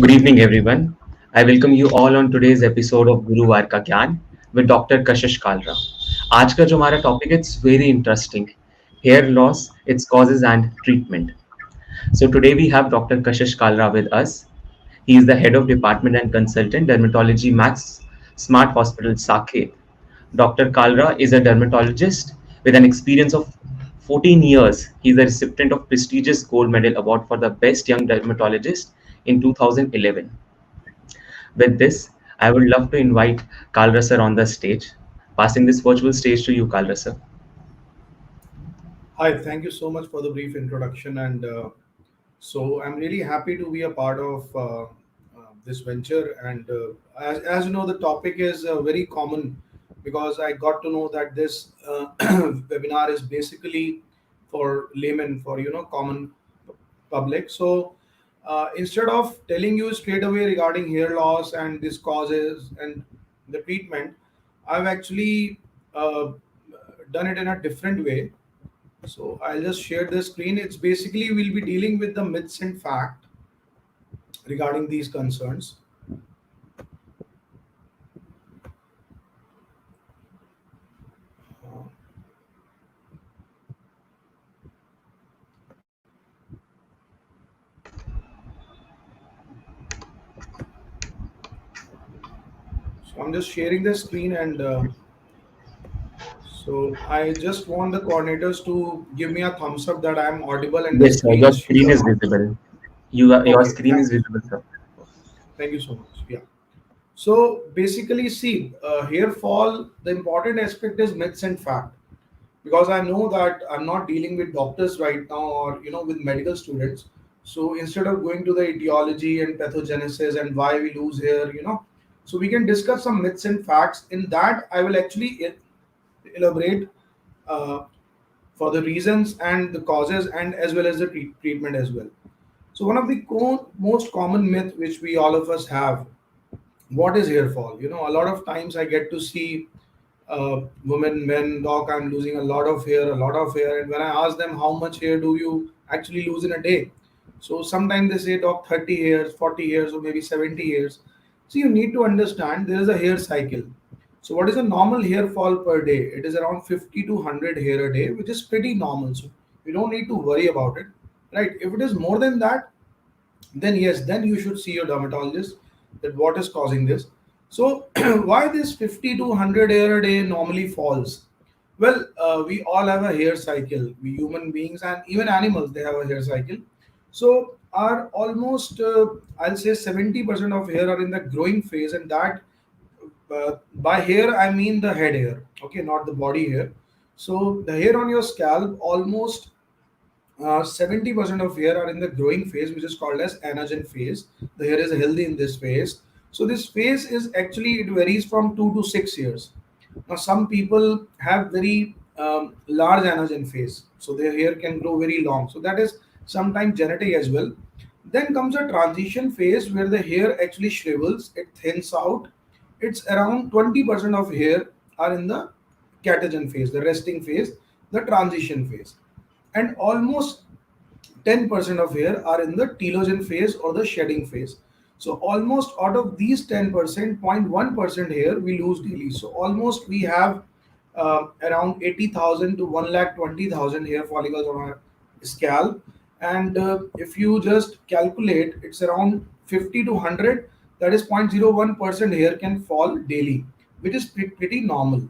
Good evening, everyone. I welcome you all on today's episode of गुरुवार का ज्ञान with Dr. Kashish Kalra. आज का जो हमारा topic it's very interesting. Hair loss, its causes and treatment. So today we have Dr. Kashish Kalra with us. He is the head of department and consultant dermatology Max Smart Hospital Saket. Dr. Kalra is a dermatologist with an experience of 14 years. He is a recipient of prestigious gold medal award for the best young dermatologist in 2011. With this, I would love to invite Kalra sir on the stage. Passing this virtual stage to you, Kalra sir. Hi, thank you so much for the brief introduction. And I'm really happy to be a part of this venture. And as you know, the topic is very common because I got to know that this webinar is basically for laymen, for common public. So instead of telling you straight away regarding hair loss and these causes and the treatment, I've actually done it in a different way. So I'll just share the screen. It's basically we'll be dealing with the myths and fact regarding these concerns. Uh, So I'm just sharing the screen, and I just want the coordinators to give me a thumbs up that I'm audible and the Yes, sir. screen Your is screen is sharing. visible. Your Okay, screen is visible, sir. thank you so much. Yeah. So basically, see, hair fall. The important aspect is myths and fact, because I know that I'm not dealing with doctors right now or with medical students. So instead of going to the etiology and pathogenesis and why we lose hair, so we can discuss some myths and facts. In that, I will actually elaborate uh, for the reasons and the causes and as well as the treatment as well. So one of the most common myth which we all of us have, what is hair fall? A lot of times I get to see women, men, doc, I'm losing a lot of hair. And when I ask them how much hair do you actually lose in a day? So sometimes they say, doc, 30 hairs, 40 hairs, or maybe 70 hairs. So you need to understand there is a hair cycle. So what is a normal hair fall per day? It is around 50 to 100 hair a day, which is pretty normal. So you don't need to worry about it, right? If it is more than that, then yes, then you should see your dermatologist that what is causing this. So why this 50 to 100 hair a day normally falls? Well, we all have a hair cycle. We human beings and even animals, they have a hair cycle. So are almost I'll say 70% of hair are in the growing phase, and that by hair I mean the head hair, okay, not the body hair. So the hair on your scalp, almost 70% of hair are in the growing phase, which is called as anagen phase. The hair is healthy in this phase. So this phase is actually, it varies from 2 to 6 years. Now some people have very large anagen phase, so their hair can grow very long. So that is sometimes genetic as well. Then comes a transition phase where the hair actually shrivels, it thins out. It's around 20% of hair are in the catagen phase, the resting phase, the transition phase, and almost 10% of hair are in the telogen phase or the shedding phase. So almost out of these 10%, 0.1% hair we lose daily. So almost we have around 80,000 to 1,20,000 hair follicles on our scalp. And if you just calculate, it's around 50 to 100, that is 0.01% hair can fall daily, which is pretty normal,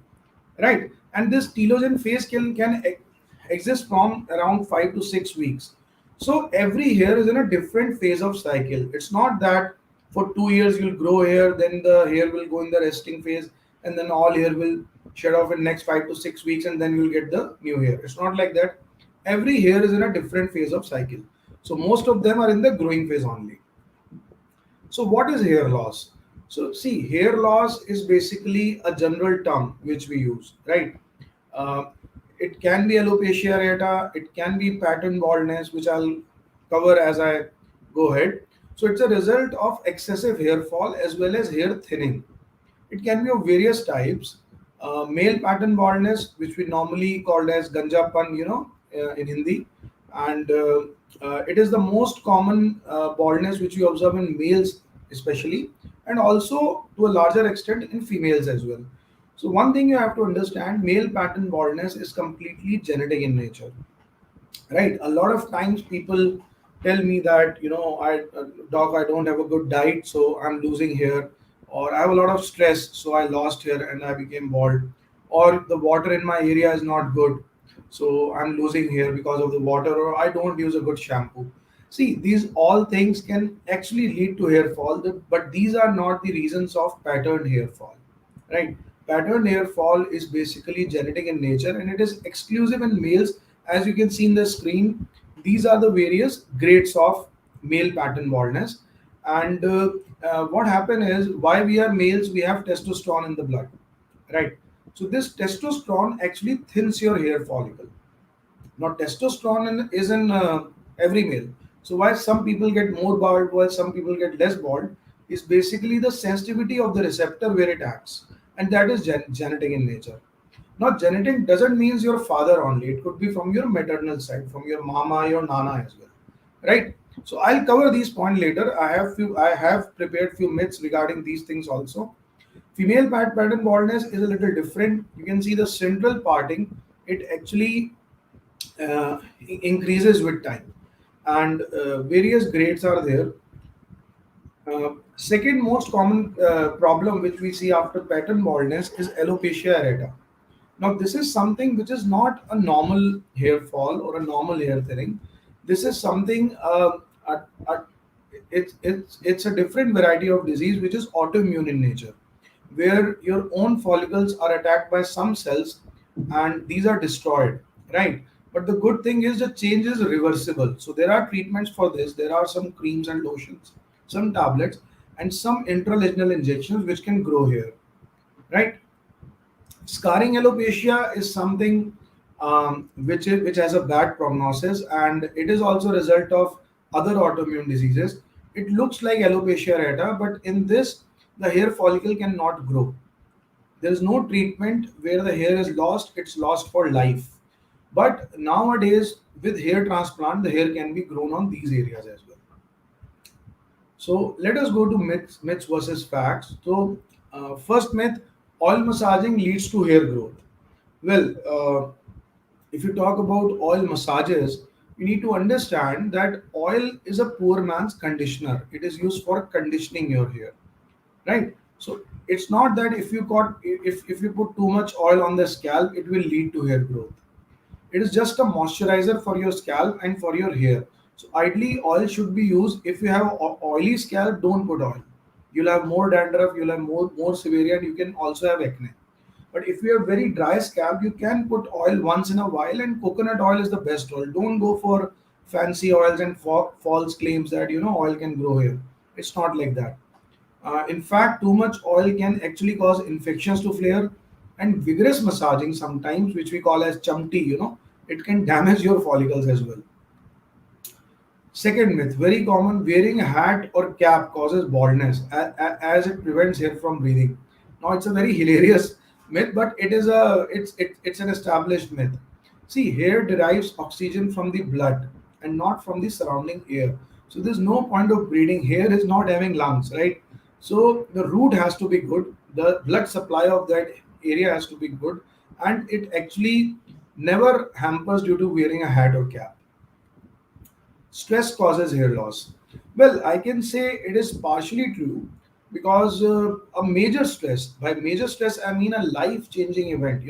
right? And this telogen phase can exist from around 5 to 6 weeks. So every hair is in a different phase of cycle. It's not that for 2 years you'll grow hair, then the hair will go in the resting phase, and then all hair will shed off in next 5 to 6 weeks, and then you'll get the new hair. It's not like that. Every hair is in a different phase of cycle. So most of them are in the growing phase only. So what is hair loss? So see, hair loss is basically a general term which we use, right? Uh, it can be alopecia areata, it can be pattern baldness, which I'll cover as I go ahead. So it's a result of excessive hair fall as well as hair thinning. It can be of various types. Male pattern baldness, which we normally called as ganjapan, in Hindi. and it is the most common baldness which we observe in males especially, and also to a larger extent in females as well. So one thing you have to understand, male pattern baldness is completely genetic in nature, right? A lot of times people tell me that, doc, I don't have a good diet, so I'm losing hair, or I have a lot of stress, so I lost hair and I became bald, or the water in my area is not good, so I'm losing hair because of the water, or I don't use a good shampoo. See, these all things can actually lead to hair fall, but these are not the reasons of patterned hair fall, right? Pattern hair fall is basically genetic in nature, and it is exclusive in males. As you can see in the screen, these are the various grades of male pattern baldness. And what happen is, why we are males, we have testosterone in the blood, right? So this testosterone actually thins your hair follicle. Now, testosterone is in every male. So, why some people get more bald while some people get less bald is basically the sensitivity of the receptor where it acts, and that is genetic in nature. Now, genetic doesn't mean your father only; it could be from your maternal side, from your mama, your nana as well, right? So, I'll cover these points later. I have prepared few myths regarding these things also. Female pattern baldness is a little different. You can see the central parting. It actually increases with time, and various grades are there. Second most common problem which we see after pattern baldness is alopecia areata. Now, this is something which is not a normal hair fall or a normal hair thinning. This is something, it's a different variety of disease which is autoimmune in nature, where your own follicles are attacked by some cells and these are destroyed, right? But the good thing is the change is reversible. So there are treatments for this. There are some creams and lotions, some tablets, and some intralesional injections which can grow hair, right? Scarring alopecia is something which has a bad prognosis, and it is also a result of other autoimmune diseases. It looks like alopecia areata, but in this, the hair follicle cannot grow. There is no treatment where the hair is lost; it's lost for life. But nowadays, with hair transplant, the hair can be grown on these areas as well. So let us go to myths versus facts. So first myth: oil massaging leads to hair growth. Well, if you talk about oil massages, you need to understand that oil is a poor man's conditioner. It is used for conditioning your hair, right? So it's not that if you put too much oil on the scalp, it will lead to hair growth. It is just a moisturizer for your scalp and for your hair. So ideally, oil should be used. If you have oily scalp, don't put oil. You'll have more dandruff, you'll have more severity, and you can also have acne. But if you have very dry scalp, you can put oil once in a while, and coconut oil is the best oil. Don't go for fancy oils and false claims that oil can grow hair. It's not like that. In fact, too much oil can actually cause infections to flare, and vigorous massaging sometimes, which we call as chamti, it can damage your follicles as well. Second myth, very common: wearing a hat or cap causes baldness as it prevents hair from breathing. Now, it's a very hilarious myth, but it's an established myth. See, hair derives oxygen from the blood and not from the surrounding air. So there's no point of breathing. Hair is not having lungs, right? So the root has to be good. The blood supply of that area has to be good, and it actually never hampers due to wearing a hat or cap. Stress causes hair loss. Well, I can say it is partially true, because a major stress, by major stress, I mean a life changing event,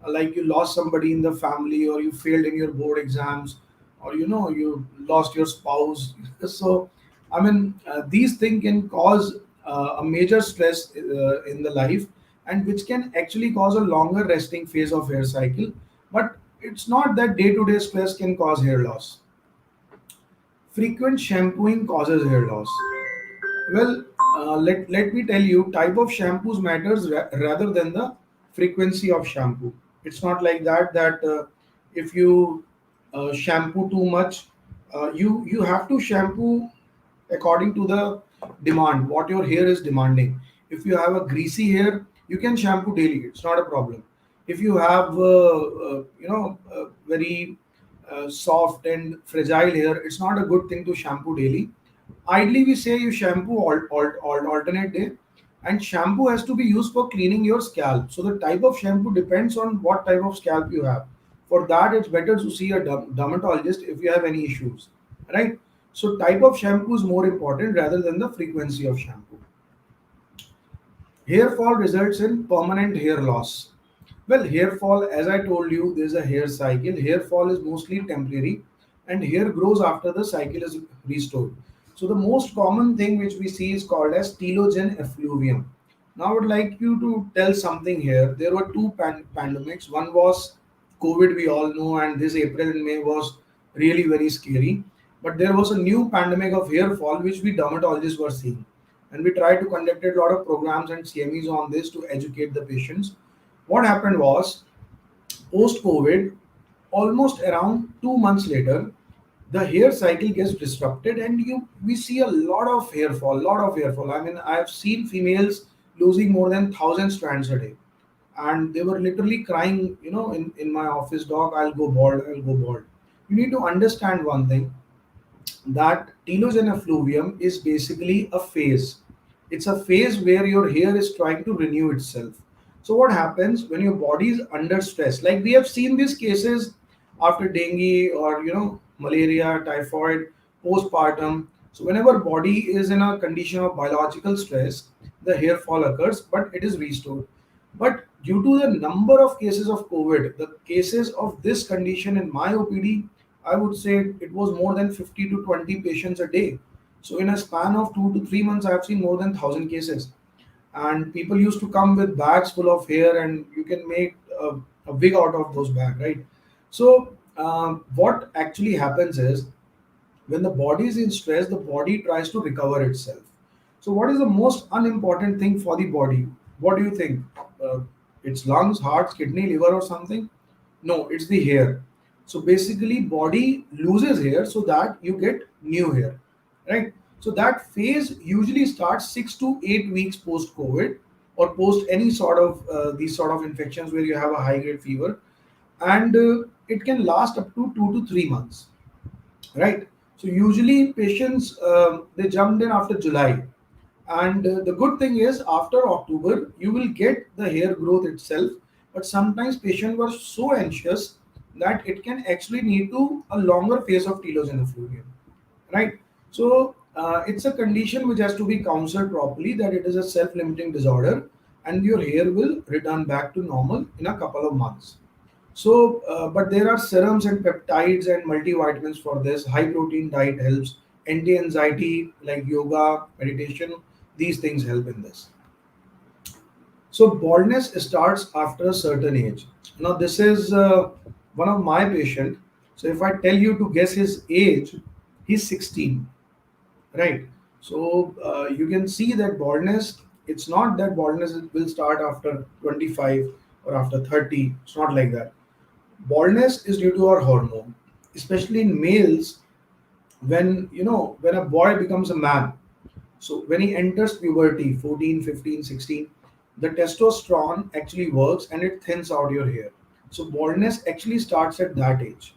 like you lost somebody in the family, or you failed in your board exams, or you lost your spouse. So, I mean, these things can cause a major stress in the life, and which can actually cause a longer resting phase of hair cycle. But it's not that day to day stress can cause hair loss. Frequent shampooing causes hair loss. Well, let me tell you, type of shampoos matters rather than the frequency of shampoo. It's not like that if you shampoo too much, you have to shampoo according to the demand, what your hair is demanding. If you have a greasy hair, you can shampoo daily. It's not a problem. If you have very soft and fragile hair, it's not a good thing to shampoo daily. Ideally, we say you shampoo alternate day, and shampoo has to be used for cleaning your scalp. So the type of shampoo depends on what type of scalp you have. For that, it's better to see a dermatologist if you have any issues, right? So type of shampoo is more important rather than the frequency of shampoo. Hair fall results in permanent hair loss. Well, hair fall, as I told you, there's a hair cycle. Hair fall is mostly temporary, and hair grows after the cycle is restored. So, the most common thing which we see is called as telogen effluvium. Now, I would like you to tell something here. There were two pandemics. One was COVID, we all know, and this April and May was really very scary. But there was a new pandemic of hair fall which we dermatologists were seeing, and we tried to conduct a lot of programs and CMEs on this to educate the patients. What happened was, post COVID, almost around 2 months later, the hair cycle gets disrupted, and we see a lot of hair fall, lot of hair fall. I mean, I've seen females losing more than 1,000 strands a day, and they were literally crying, in my office, doc, I'll go bald, I'll go bald. You need to understand one thing, that telogen effluvium is basically a phase. It's a phase where your hair is trying to renew itself. So what happens when your body is under stress? Like we have seen these cases after dengue or malaria, typhoid, postpartum. So whenever body is in a condition of biological stress, the hair fall occurs, but it is restored. But due to the number of cases of COVID, the cases of this condition in my OPD, I would say it was more than 50 to 20 patients a day. So in a span of 2 to 3 months, I have seen more than 1,000 cases. And people used to come with bags full of hair, and you can make a wig out of those bags, right? So what actually happens is, when the body is in stress, the body tries to recover itself. So, what is the most unimportant thing for the body? What do you think? It's lungs, heart, kidney, liver, or something? No, it's the hair. So basically, body loses hair so that you get new hair, right? So that phase usually starts 6 to 8 weeks post COVID or post any sort of these sort of infections where you have a high grade fever, and it can last up to 2 to 3 months, right? So usually patients they jumped in after July, and the good thing is after October you will get the hair growth itself. But sometimes patients were so anxious that it can actually lead to a longer phase of telogen effluvium, right? So it's a condition which has to be counseled properly, that it is a self-limiting disorder, and your hair will return back to normal in a couple of months. So, but there are serums and peptides and multivitamins for this. High protein diet helps. Anti anxiety like yoga, meditation, these things help in this. So, baldness starts after a certain age. Now, this is one of my patient. So, if I tell you to guess his age, he's 16, right? So, you can see that baldness. It's not that baldness will start after 25 or after 30. It's not like that. Baldness is due to our hormone, especially in males. When a boy becomes a man, so when he enters puberty, 14, 15, 16, the testosterone actually works and it thins out your hair. So baldness actually starts at that age.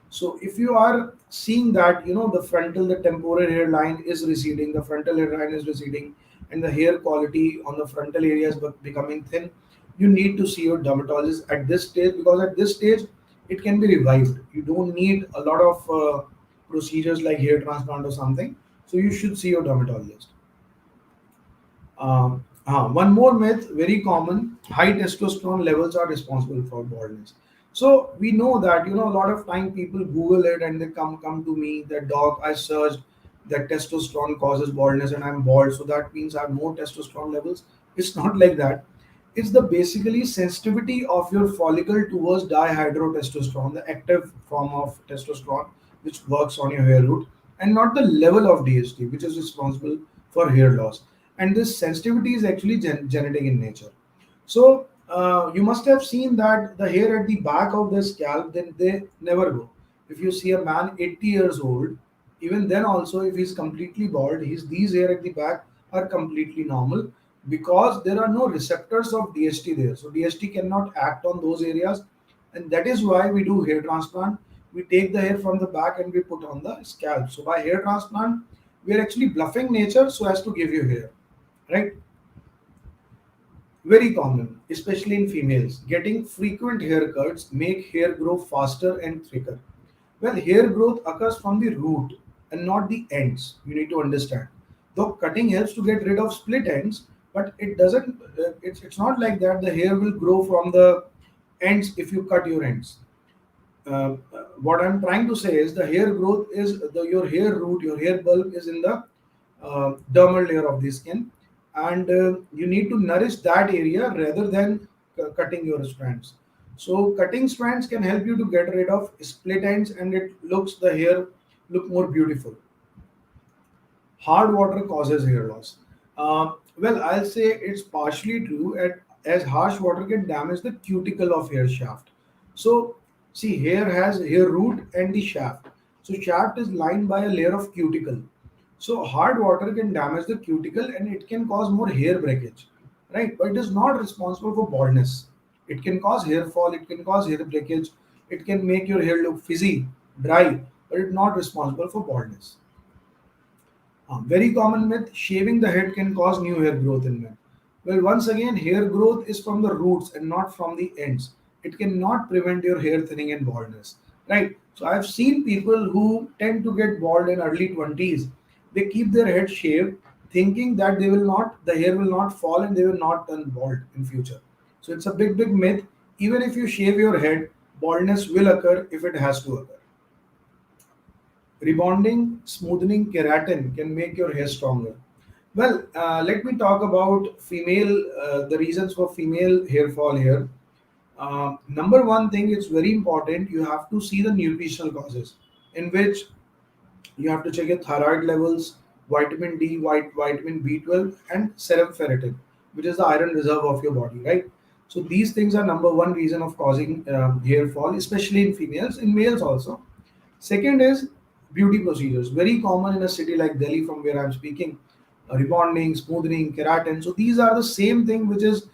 So if you are seeing that, the temporal hairline is receding, the frontal hairline is receding, and the hair quality on the frontal area is becoming thin, you need to see your dermatologist at this stage, because at this stage it can be revived. You don't need a lot of procedures like hair transplant or something. So you should see your dermatologist. One more myth, very common: high testosterone levels are responsible for baldness. So we know that a lot of time people Google it and they come to me that, doc, I searched that testosterone causes baldness and I'm bald, so that means I have more testosterone levels. It's not like that. It's the basically sensitivity of your follicle towards dihydrotestosterone, the active form of testosterone, which works on your hair root, and not the level of DHT, which is responsible for hair loss. And this sensitivity is actually genetic in nature. So you must have seen that the hair at the back of the scalp, then they never go. If you see a man 80 years old, even then also if he's completely bald, these hair at the back are completely normal, because there are no receptors of DHT there. So DHT cannot act on those areas, and that is why we do hair transplant. We take the hair from the back and we put on the scalp. So by hair transplant, we are actually bluffing nature so as to give you hair, right? Very common, especially in females. Getting frequent haircuts make hair grow faster and thicker. Well, hair growth occurs from the root and not the ends. You need to understand. Though cutting helps to get rid of split ends, but it doesn't. It's not like that. The hair will grow from the ends if you cut your ends. What I'm trying to say is the hair growth is your hair root, your hair bulb is in the dermal layer of the skin, and you need to nourish that area rather than cutting your strands. So cutting strands can help you to get rid of split ends, and it looks the hair look more beautiful. Hard water causes hair loss. Well, I'll say it's partially true, as harsh water can damage the cuticle of hair shaft. So, see, hair has hair root and the shaft. So, shaft is lined by a layer of cuticle. So, hard water can damage the cuticle and it can cause more hair breakage, right? But it is not responsible for baldness. It can cause hair fall, it can cause hair breakage, it can make your hair look frizzy, dry, but it's not responsible for baldness. Very common myth, shaving the head can cause new hair growth in men. Well, once again, hair growth is from the roots and not from the ends. It cannot prevent your hair thinning and baldness, right? So I've seen people who tend to get bald in early 20s. They keep their head shaved, thinking that the hair will not fall and they will not turn bald in future. So it's a big, big myth. Even if you shave your head, baldness will occur if it has to occur. Rebonding, smoothing, keratin can make your hair stronger. Well, let me talk about the reasons for female hair fall here. Number one thing, it's very important. You have to see the nutritional causes, in which you have to check your thyroid levels, vitamin D, vitamin B12, and serum ferritin, which is the iron reserve of your body, right? So these things are number one reason of causing hair fall, especially in females, in males also. Second is beauty procedures, very common in a city like Delhi, from where I'm speaking. Rebonding, smoothing, keratin. So these are the same thing, which is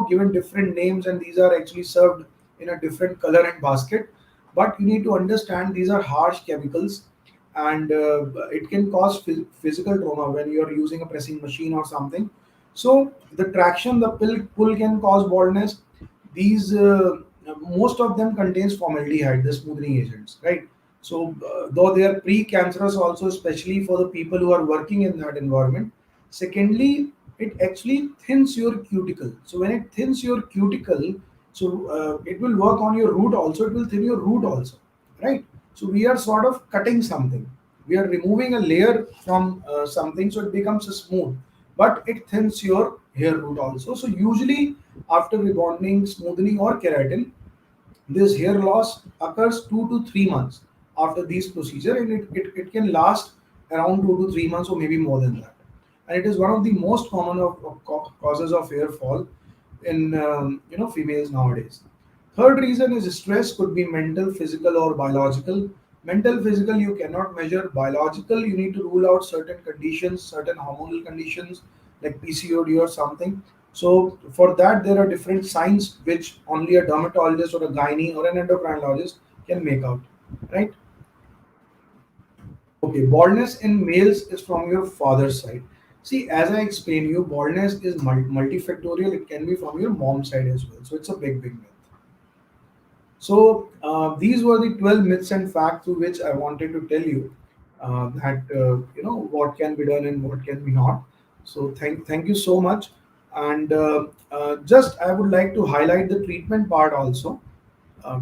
given different names, and these are actually served in a different color and basket. But you need to understand these are harsh chemicals, and it can cause physical trauma when you are using a pressing machine or something. So the traction, the pull can cause baldness. These most of them contains formaldehyde, the smoothing agents, right? So though they are pre-cancerous also, especially for the people who are working in that environment. Secondly, it actually thins your cuticle. So when it thins your cuticle, so it will work on your root also. It will thin your root also, right? So we are sort of cutting something. We are removing a layer from something, so it becomes a smooth, but it thins your hair root also. So usually after rebonding, smoothing, or keratin, this hair loss occurs 2 to 3 months after these procedure, and it can last around 2 to 3 months or maybe more than that. And it is one of the most common causes of hair fall in females nowadays. Third reason is stress, could be mental, physical, or biological. Mental, physical, you cannot measure. Biological, you need to rule out certain conditions, certain hormonal conditions like PCOD or something. So for that, there are different signs which only a dermatologist or a gynae or an endocrinologist can make out, right? Okay, baldness in males is from your father's side. See, as I explained you, baldness is multifactorial. It can be from your mom's side as well. So it's a big, big myth. So these were the 12 myths and facts through which I wanted to tell you that what can be done and what can be not. So thank you so much. And just I would like to highlight the treatment part also,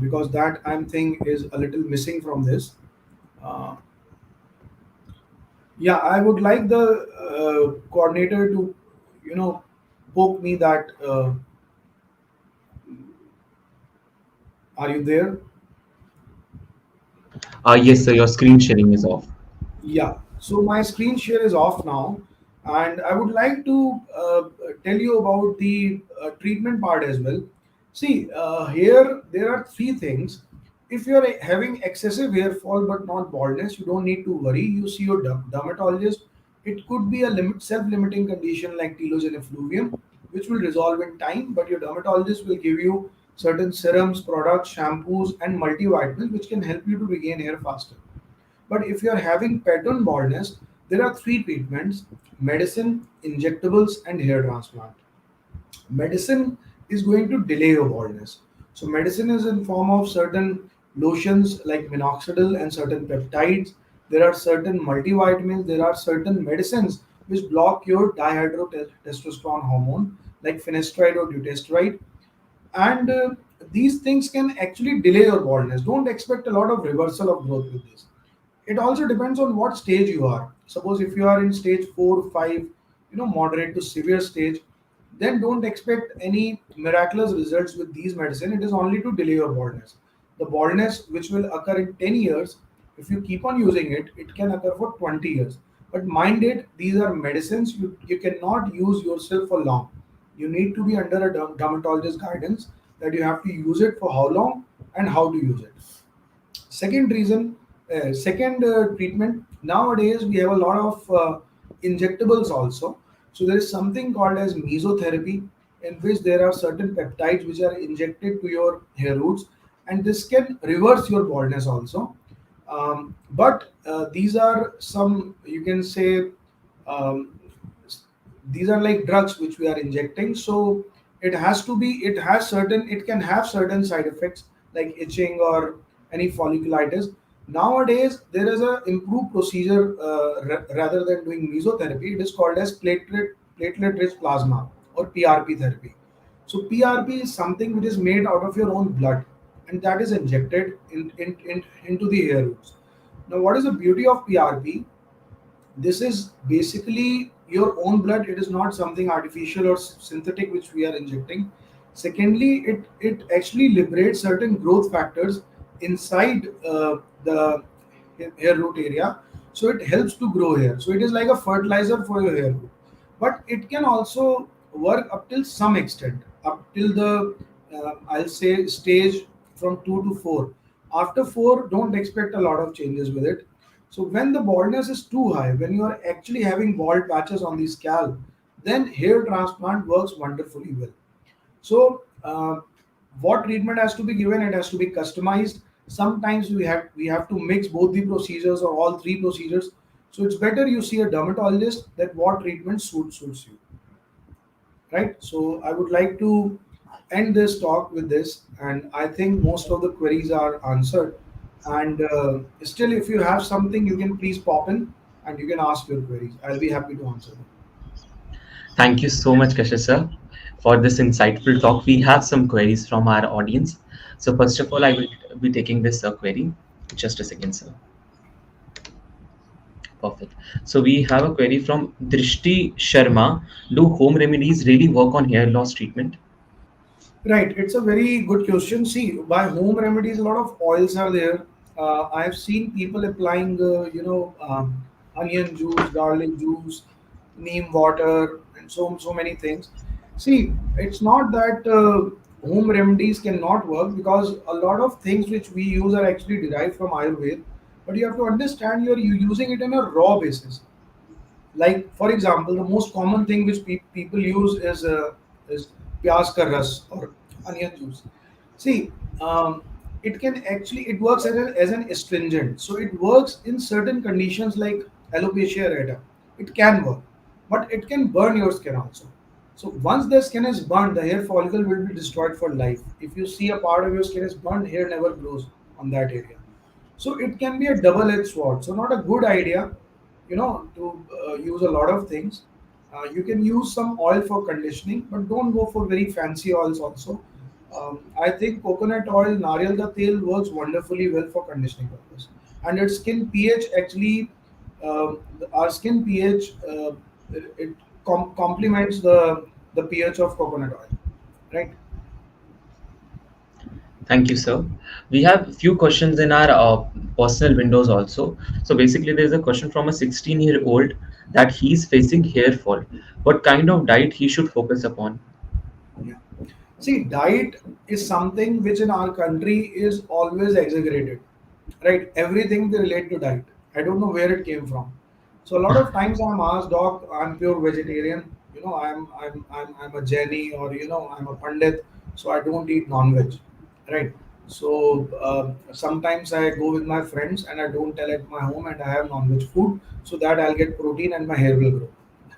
because that I'm think is a little missing from this. Uh, yeah, I would like the coordinator to poke me that. Are you there? Yes, sir, your screen sharing is off. Yeah, so my screen share is off now, and I would like to tell you about the treatment part as well. See, here there are three things. If you are having excessive hair fall but not baldness, you don't need to worry. You see your dermatologist. It could be a self-limiting condition like telogen effluvium, which will resolve in time, but your dermatologist will give you certain serums, products, shampoos, and multivitamins which can help you to regain hair faster. But if you are having pattern baldness, there are three treatments: medicine, injectables, and hair transplant. Medicine is going to delay your baldness. So medicine is in form of certain lotions like minoxidil and certain peptides. There are certain multivitamins. There are certain medicines which block your dihydrotestosterone hormone like finasteride or dutasteride, and these things can actually delay your baldness. Don't expect a lot of reversal of growth with this. It also depends on what stage you are. Suppose if you are in stage 4 5, moderate to severe stage, then don't expect any miraculous results with these medicine. It is only to delay your baldness. The baldness which will occur in 10 years, if you keep on using it, it can occur for 20 years. But mind it, these are medicines. You cannot use yourself for long. You need to be under a dermatologist guidance that you have to use it for how long and how to use it. Second reason, second treatment, nowadays we have a lot of injectables also. So there is something called as mesotherapy, in which there are certain peptides which are injected to your hair roots, and this can reverse your baldness also. But these are some, you can say, um, these are like drugs which we are injecting. So it can have certain side effects like itching or any folliculitis. Nowadays there is a improved procedure, rather than doing mesotherapy, it is called as platelet rich plasma or PRP therapy. So PRP is something which is made out of your own blood, and that is injected into the hair roots. Now what is the beauty of PRP? This is basically your own blood. It is not something artificial or synthetic which we are injecting. Secondly, it actually liberates certain growth factors inside the hair root area, so it helps to grow hair. So it is like a fertilizer for your hair root. But it can also work up till some extent, up till the I'll say stage from 2 to 4. After 4, don't expect a lot of changes with it. So when the baldness is too high, when you are actually having bald patches on the scalp, then hair transplant works wonderfully well. So what treatment has to be given? It has to be customized. Sometimes we have to mix both the procedures or all three procedures. So it's better you see a dermatologist that what treatment suits you, right? So I would like to end this talk with this, and I think most of the queries are answered. And still, if you have something, you can please pop in and you can ask your queries. I'll be happy to answer them. Thank you so much, Kashish sir, for this insightful talk. We have some queries from our audience. So first of all, I will be taking this query. Just a second, sir. Perfect. So we have a query from Drishti Sharma. Do home remedies really work on hair loss treatment? Right, it's a very good question. See, by home remedies, a lot of oils are there. I have seen people applying, onion juice, garlic juice, neem water, and so many things. See, it's not that home remedies cannot work, because a lot of things which we use are actually derived from Ayurveda. But you have to understand you using it in a raw basis. Like for example, the most common thing which people use is pyaz ka ras or onion juice. See, it can actually it works as an astringent. So it works in certain conditions like alopecia areata. It can work, but it can burn your skin also. So once the skin is burned, the hair follicle will be destroyed for life. If you see a part of your skin is burned, hair never grows on that area. So it can be a double-edged sword. So not a good idea, to use a lot of things. You can use some oil for conditioning, but don't go for very fancy oils also. I think coconut oil, nariyal ka tel works wonderfully well for conditioning purpose. And its skin pH actually, our skin pH, it complements the pH of coconut oil, right? Thank you, sir. We have few questions in our personal windows also. So basically, there is a question from a 16-year-old that he's facing hair fall. What kind of diet he should focus upon? Yeah. See, diet is something which in our country is always exaggerated, right? Everything they relate to diet. I don't know where it came from. So a lot of times I'm asked, Doc, I'm pure vegetarian. I'm a Jaini, or I'm a Pandit. so I don't eat non-veg, right? So sometimes I go with my friends and I don't tell at my home and I have non-veg food so that I'll get protein and my hair will grow.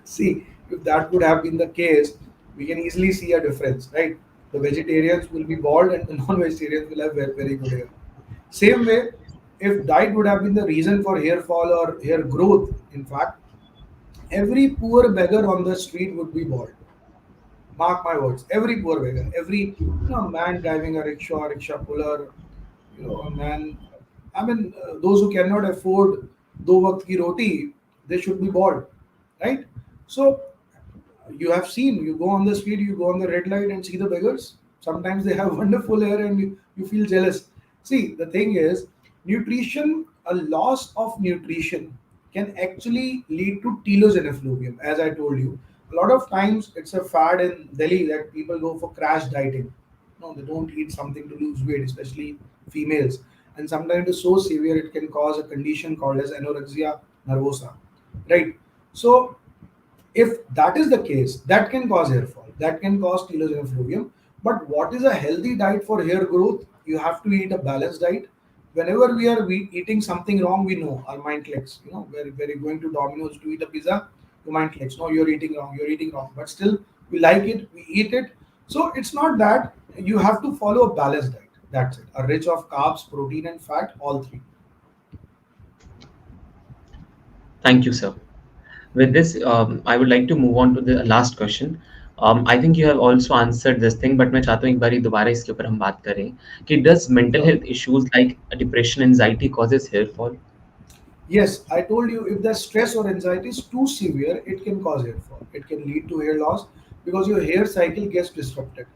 See, if that would have been the case, we can easily see a difference, right? The vegetarians will be bald and the non-vegetarians will have very, very good hair. Same way, if diet would have been the reason for hair fall or hair growth, in fact, every poor beggar on the street would be bald. Mark my words. Every poor beggar, every man driving a rickshaw, rickshaw puller, a man. I mean, those who cannot afford do waqt ki roti, they should be bald, right? So you have seen, you go on the street, you go on the red light and see the beggars. Sometimes they have wonderful hair and you feel jealous. See, the thing is, nutrition, a loss of nutrition can actually lead to telogen effluvium, as I told you. A lot of times it's a fad in Delhi that people go for crash dieting. No, they don't eat something to lose weight, especially females. And sometimes it's so severe it can cause a condition called as anorexia nervosa. Right? So if that is the case, that can cause hair fall, that can cause telogen effluvium. But what is a healthy diet for hair growth? You have to eat a balanced diet. Whenever we eating something wrong, we know our mind clicks. Where you're going to Domino's to eat a pizza, your mind clicks. No, you're eating wrong. You're eating wrong. But still, we like it. We eat it. So it's not that you have to follow a balanced diet. That's it. A rich of carbs, protein, and fat, all three. Thank you, sir. With this, I would like to move on to the last question. I think you have also answered this thing, but मैं चाहता हूँ एक बारी दोबारा इसके ऊपर हम बात करें कि does mental Sure. health issues like depression, anxiety causes hair fall? Yes, I told you if the stress or anxiety is too severe, it can cause hair fall. It can lead to hair loss because your hair cycle gets disrupted.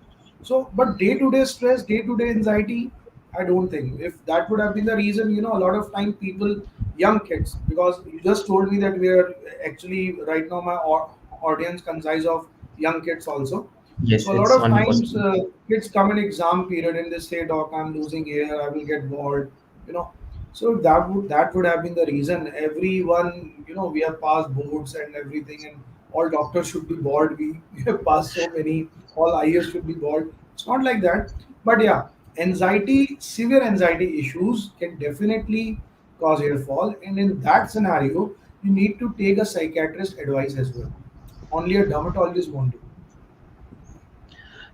So, but day to day stress, day to day anxiety, I don't think. If that would have been the reason, a lot of time people, young kids, because you just told me that we are actually right now my audience consists of young kids also. Yes, So a lot it's of on times possible. kids come in exam period and they say, "Doc, I'm losing hair. I will get bald." You know, so that would have been the reason. Everyone, we have passed boards and everything, and all doctors should be bald. We have passed so many. All IAS should be bald. It's not like that. But yeah, anxiety, severe anxiety issues can definitely cause hair fall, and in that scenario, you need to take a psychiatrist advice as well. Only a dermatologist won't do.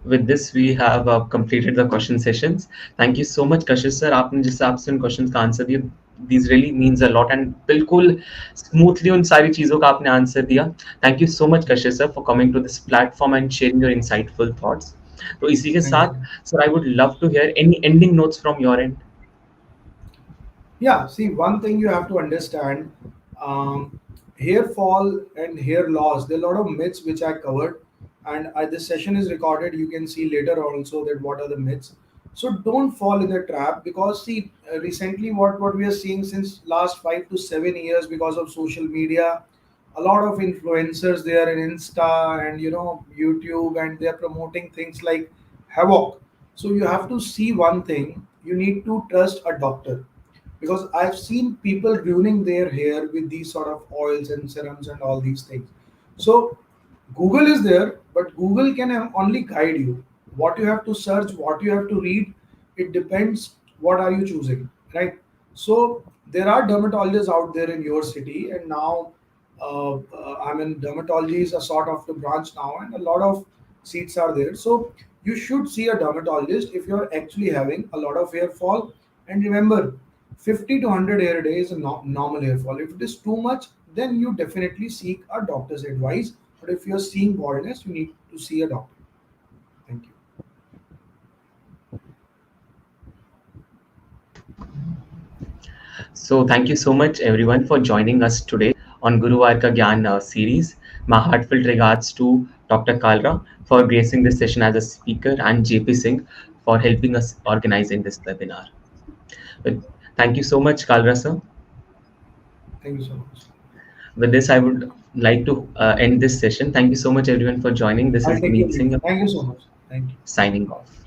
With this, we have completed the question sessions. Thank you so much, Kashish sir. आपने जिस हिसाब से उन questions का answer दिया, these really means a lot and बिल्कुल smoothly उन सारी चीज़ों का आपने आंसर दिया. Thank you so much, Kashish sir, for coming to this platform and sharing your insightful thoughts. तो इसी के Thank साथ, you. sir, I would love to hear any ending notes from your end. Yeah, see, one thing you have to understand, um, hair fall and hair loss, there are a lot of myths which I covered. And this session is recorded. You can see later also that what are the myths. So don't fall in the trap because see, recently what we are seeing since last 5 to 7 years because of social media, a lot of influencers they are in Insta and YouTube and they are promoting things like havoc. So you have to see one thing. You need to trust a doctor because I've seen people ruining their hair with these sort of oils and serums and all these things. So Google is there, but Google can only guide you. What you have to search, what you have to read, it depends what are you choosing, right? So there are dermatologists out there in your city, and now I mean dermatology is a sort of the branch now, and a lot of seats are there. So you should see a dermatologist if you're actually having a lot of hair fall. And remember, 50 to 100 hair a day is a normal hair fall. If it is too much, then you definitely seek a doctor's advice. But if you're seeing baldness, you need to see a doctor. Thank you. So thank you so much everyone for joining us today on Guruvar Ka Gyan series. My heartfelt regards to Dr. Kalra for gracing this session as a speaker and JP Singh for helping us organizing this webinar. But thank you so much, Kalra sir. Thank you so much. With this, I would like to end this session. Thank you so much everyone for joining. This I'll is take your Guneet leave. Singh Thank you so much. Thank you. signing off.